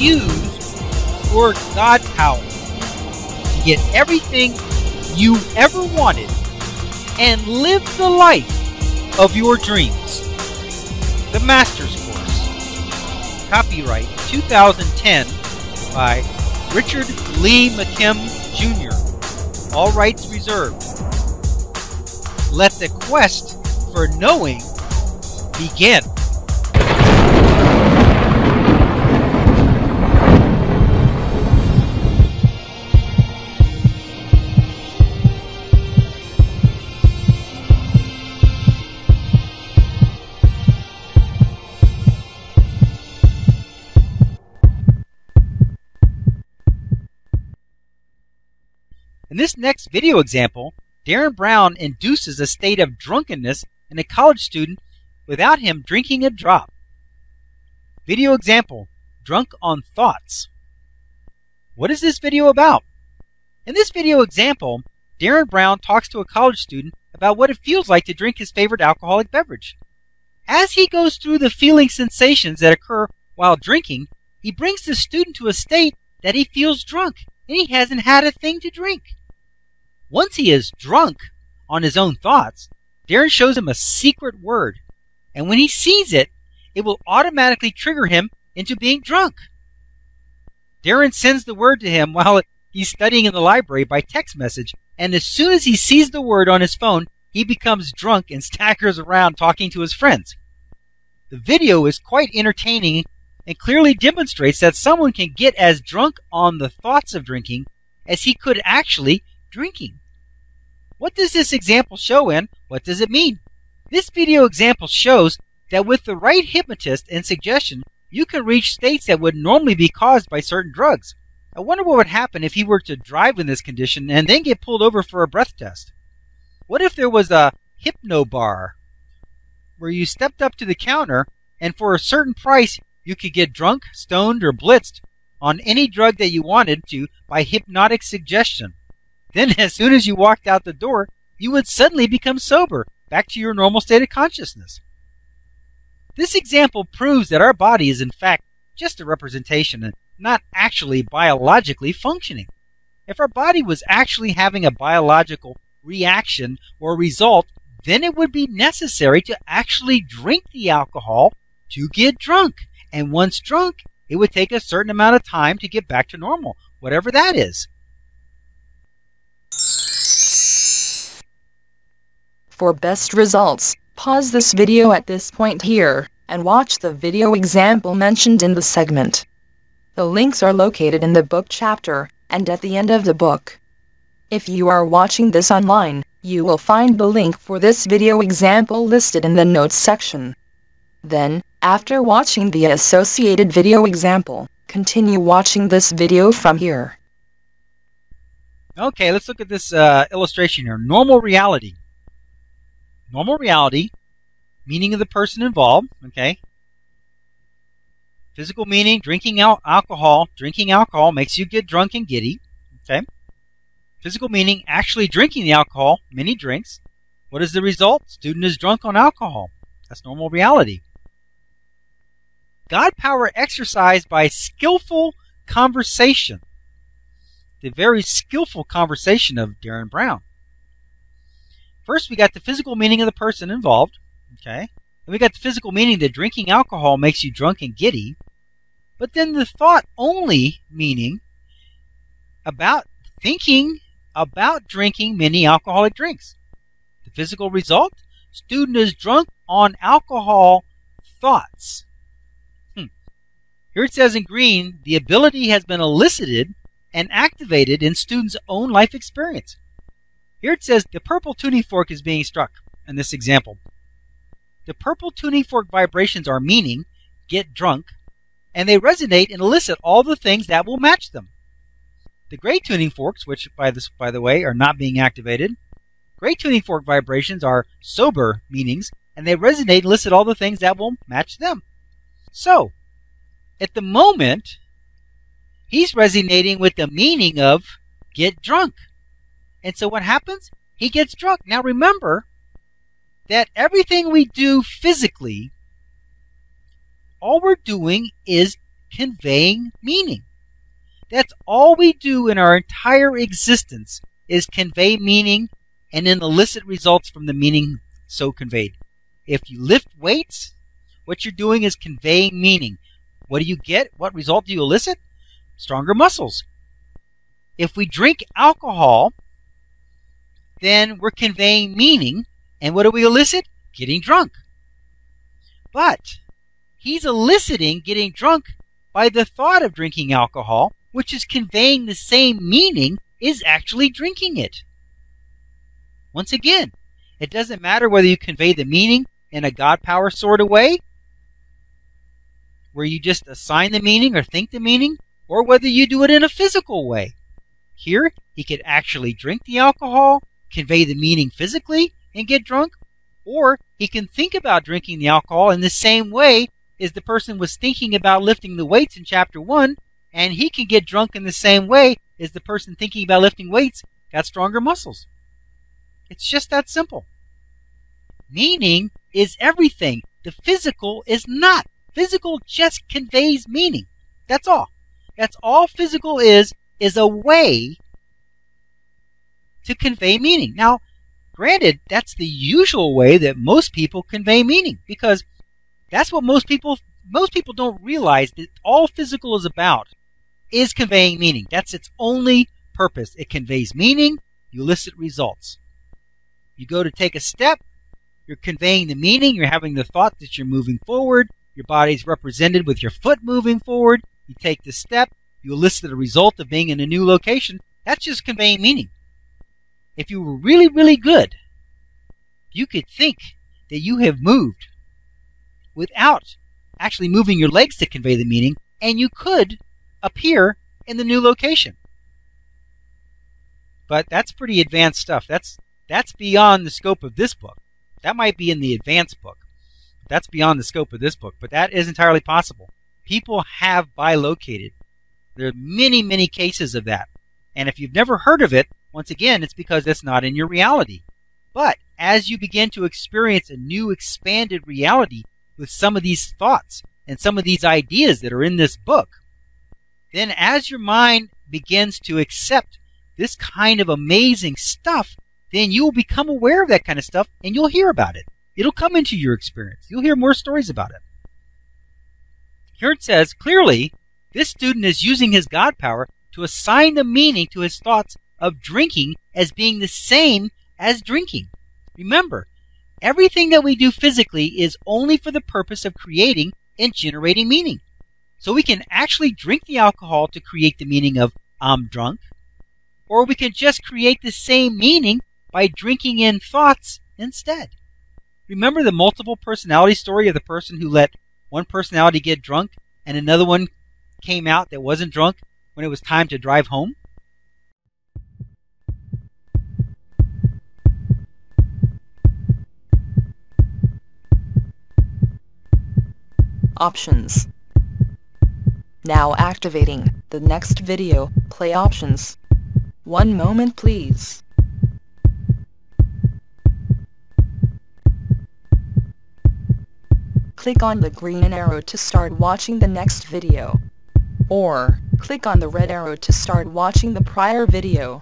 use your God power to get everything you ever wanted and live the life of your dreams. The Master's Course. Copyright 2010 by Richard Lee McKim Jr. All rights reserved. Let the quest for knowing begin. In this next video example, Darren Brown induces a state of drunkenness in a college student without him drinking a drop. Video example, drunk on thoughts. What is this video about? In this video example, Darren Brown talks to a college student about what it feels like to drink his favorite alcoholic beverage. As he goes through the feeling sensations that occur while drinking, he brings the student to a state that he feels drunk and he hasn't had a thing to drink. Once he is drunk on his own thoughts, Darren shows him a secret word, and when he sees it, it will automatically trigger him into being drunk. Darren sends the word to him while he's studying in the library by text message, and as soon as he sees the word on his phone, he becomes drunk and staggers around talking to his friends. The video is quite entertaining and clearly demonstrates that someone can get as drunk on the thoughts of drinking as he could actually drinking. What does this example show and what does it mean? This video example shows that with the right hypnotist and suggestion, you can reach states that would normally be caused by certain drugs. I wonder what would happen if he were to drive in this condition and then get pulled over for a breath test. What if there was a hypno bar where you stepped up to the counter and for a certain price you could get drunk, stoned, or blitzed on any drug that you wanted to by hypnotic suggestion? Then as soon as you walked out the door, you would suddenly become sober, back to your normal state of consciousness. This example proves that our body is in fact just a representation and not actually biologically functioning. If our body was actually having a biological reaction or result, then it would be necessary to actually drink the alcohol to get drunk. And once drunk, it would take a certain amount of time to get back to normal, whatever that is. For best results, pause this video at this point here, and watch the video example mentioned in the segment. The links are located in the book chapter, and at the end of the book. If you are watching this online, you will find the link for this video example listed in the notes section. Then, after watching the associated video example, continue watching this video from here. Okay, let's look at this illustration here. Normal reality. Normal reality, meaning of the person involved, okay? Physical meaning, drinking alcohol. Drinking alcohol makes you get drunk and giddy, okay? Physical meaning, actually drinking the alcohol, many drinks. What is the result? Student is drunk on alcohol. That's normal reality. God power exercised by skillful conversation. The very skillful conversation of Darren Brown. First, we got the physical meaning of the person involved, okay? And we got the physical meaning that drinking alcohol makes you drunk and giddy. But then the thought-only meaning about thinking about drinking many alcoholic drinks. The physical result, student is drunk on alcohol thoughts. Here it says in green, the ability has been elicited and activated in student's own life experience. Here it says the purple tuning fork is being struck in this example. The purple tuning fork vibrations are meaning, get drunk, and they resonate and elicit all the things that will match them. The gray tuning forks, which by the way are not being activated, gray tuning fork vibrations are sober meanings, and they resonate and elicit all the things that will match them. So, at the moment, he's resonating with the meaning of get drunk. And so what happens? He gets drunk. Now remember that everything we do physically, all we're doing is conveying meaning. That's all we do in our entire existence is convey meaning and then elicit results from the meaning so conveyed. If you lift weights, what you're doing is conveying meaning. What do you get? What result do you elicit? Stronger muscles. If we drink alcohol, then we're conveying meaning, and what do we elicit? Getting drunk. But he's eliciting getting drunk by the thought of drinking alcohol, which is conveying the same meaning as actually drinking it. Once again, it doesn't matter whether you convey the meaning in a God power sort of way, where you just assign the meaning or think the meaning, or whether you do it in a physical way. Here, he could actually drink the alcohol, convey the meaning physically, and get drunk, or he can think about drinking the alcohol in the same way as the person was thinking about lifting the weights in chapter 1, and he can get drunk in the same way as the person thinking about lifting weights got stronger muscles. It's just that simple. Meaning is everything. The physical is not. Physical just conveys meaning. That's all. That's all physical is a way to convey meaning. Now, granted, that's the usual way that most people convey meaning, because that's what most people don't realize, that all physical is about is conveying meaning. That's its only purpose. It conveys meaning, you elicit results. You go to take a step, you're conveying the meaning, you're having the thought that you're moving forward, your body's represented with your foot moving forward, you take the step, you elicit a result of being in a new location. That's just conveying meaning. If you were really, really good, you could think that you have moved without actually moving your legs to convey the meaning, and you could appear in the new location. But that's pretty advanced stuff. That's beyond the scope of this book. That might be in the advanced book. That's beyond the scope of this book, but that is entirely possible. People have bilocated. There are many, many cases of that. And if you've never heard of it, once again, it's because it's not in your reality. But as you begin to experience a new expanded reality with some of these thoughts and some of these ideas that are in this book, then as your mind begins to accept this kind of amazing stuff, then you will become aware of that kind of stuff and you'll hear about it. It'll come into your experience. You'll hear more stories about it. Here it says, clearly, this student is using his God power to assign the meaning to his thoughts of drinking as being the same as drinking. Remember, everything that we do physically is only for the purpose of creating and generating meaning. So we can actually drink the alcohol to create the meaning of I'm drunk, or we can just create the same meaning by drinking in thoughts instead. Remember the multiple personality story of the person who let one personality get drunk and another one came out that wasn't drunk when it was time to drive home? Options. Now activating the next video, play options. 1 moment please. Click on the green arrow to start watching the next video. Or, click on the red arrow to start watching the prior video.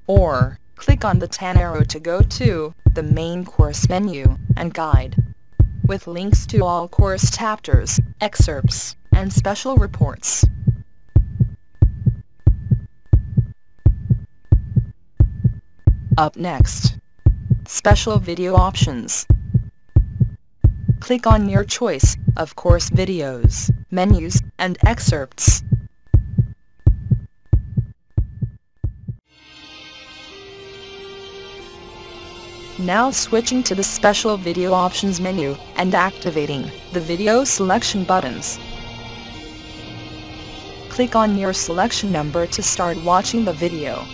Or, click on the tan arrow to go to the main course menu and guide, with links to all course chapters, excerpts, and special reports. Up next, special video options. Click on your choice of course videos, menus, and excerpts. Now switching to the special video options menu and activating the video selection buttons. Click on your selection number to start watching the video.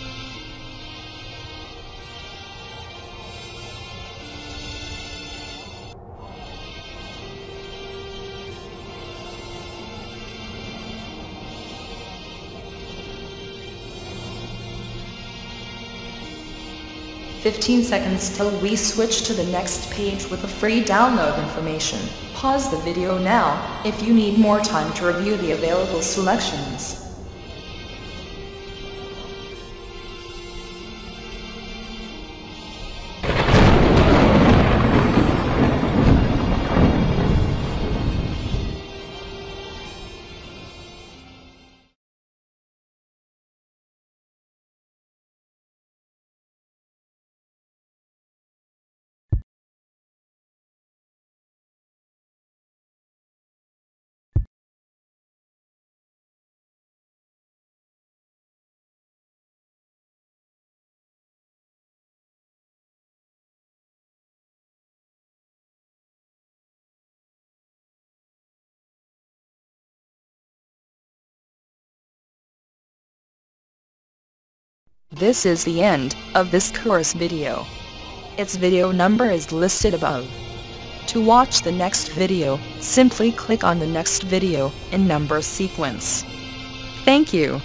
15 seconds till we switch to the next page with the free download information. Pause the video now if you need more time to review the available selections. This is the end of this course video. Its video number is listed above. To watch the next video, simply click on the next video in number sequence. Thank you.